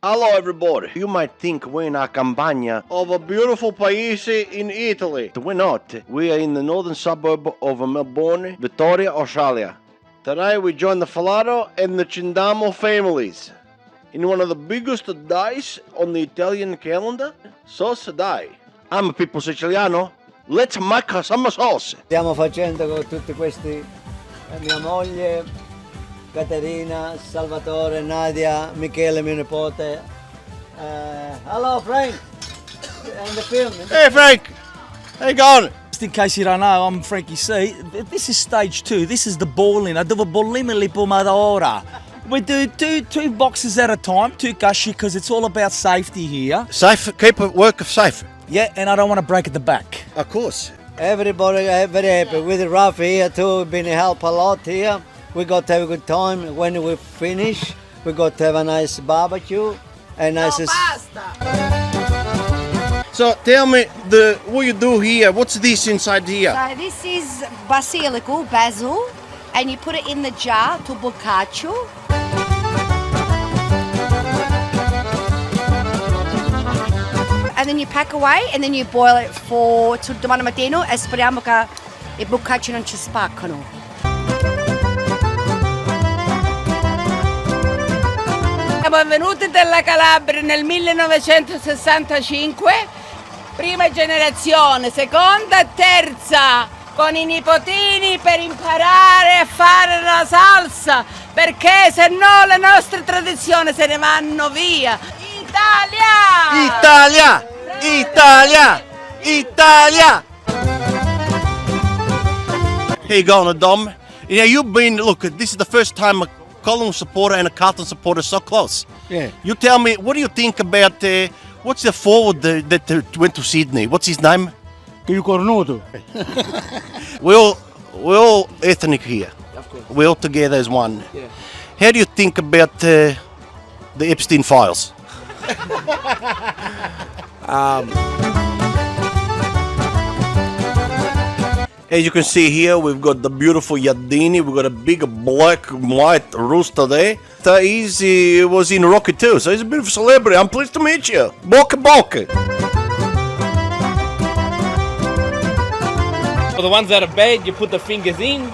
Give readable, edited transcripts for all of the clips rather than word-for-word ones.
Hello everybody. You might think we're in a campagna of a beautiful paese in Italy. We're not. We are in the northern suburb of Melbourne, Victoria, Australia. Today we join the Falato and the Cindamo families in one of the biggest days on the Italian calendar, Sauce Day. I'm Pippo Siciliano. Let's make some sauce. Stiamo facendo con tutti questi, mia moglie, Caterina, Salvatore, Nadia, Michele, mio nipote. Hello Frank, and the film. Hey Frank, how you going? Just in case you don't know, I'm Frankie C. This is stage 2. This is the balling. I do a bollimoli pomadora. We do two boxes at a time, 2 gashi, because it's all about safety here. Safe, keep it work safe. Yeah, and I don't want to break at the back. Of course. Everybody very happy with Ralph here too. Been help a lot here. We got to have a good time. When we finish, we got to have a nice barbecue and nice. So tell me, what you do here? What's this inside here? So this is basil, and you put it in the jar to boccaccio. And then you pack away, and then you boil it for till domani mattino e speriamo che i boccacci non ci spaccano. Siamo venuti dalla Calabria nel 1965, prima generazione, seconda e terza, con i nipotini per imparare a fare la salsa, perché se no le nostre tradizioni se ne vanno via. Italia! Italia! Italia! Italia! Here you go, Dom. Yeah, you've been, look, this is the first time a Collingwood supporter and a Carlton supporter so close. Yeah. You tell me, what do you think about, what's the forward that went to Sydney? What's his name? Cornuto. We're all ethnic here. Of course. We're all together as one. Yeah. How do you think about the Epstein files? As you can see here, we've got the beautiful Yardini. We've got a big black and white rooster there. He was in Rocky too, so he's a bit of a celebrity. I'm pleased to meet you. Boca boca. For the ones that are bad, you put the fingers in,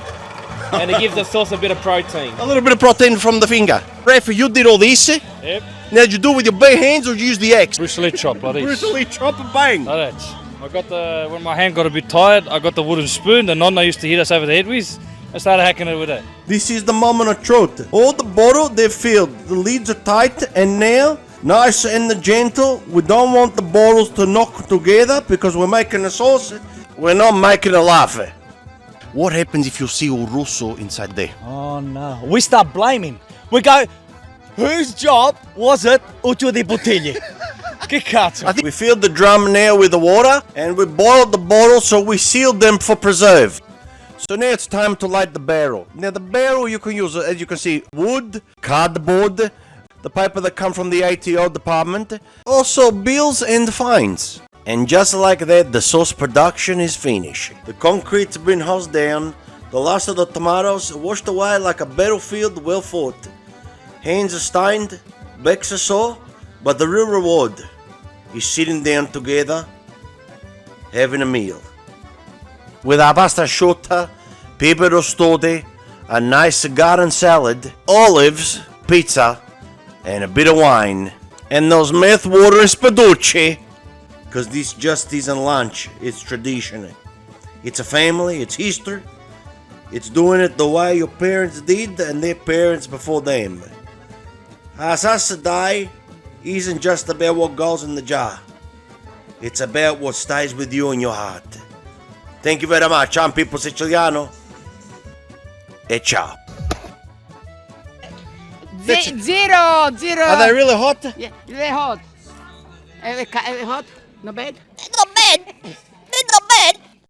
and it gives the sauce a bit of protein. A little bit of protein from the finger. Rafa, you did all this. Yep. Now, did you do it with your bare hands or did you use the axe? Bristly chop like this. Brutally chop and bang. Like that. I got when my hand got a bit tired, I got the wooden spoon, the nonna used to hit us over the head with. I started hacking it with it. This is the moment of truth. All the bottle, they're filled. The lids are tight, and now, nice and gentle. We don't want the bottles to knock together because we're making a sauce. We're not making a laugh. What happens if you see a Russo inside there? Oh no. We start blaming. We go, whose job was it Uccio di Bottiglie? Che cazzo? I think we filled the drum now with the water, and we boiled the bottles, so we sealed them for preserve. So now it's time to light the barrel. Now the barrel you can use, as you can see, wood, cardboard, the paper that come from the ATO department, also bills and fines. And just like that, the sauce production is finished. The concrete's been hosed down, the last of the tomatoes washed away like a battlefield well fought. Hands are stained, backs are sore, but the real reward is sitting down together, having a meal. With a pasta asciutta, pepe rostode, a nice garden salad, olives, pizza, and a bit of wine. And those mouth watering spaducci, because this just isn't lunch, it's tradition. It's a family, it's history. It's doing it the way your parents did and their parents before them. Sauce Day isn't just about what goes in the jar. It's about what stays with you in your heart. Thank you very much. I'm Pippo Siciliano. E ciao. Zero. Are they really hot? Yeah, they're hot. Hot? Not bad?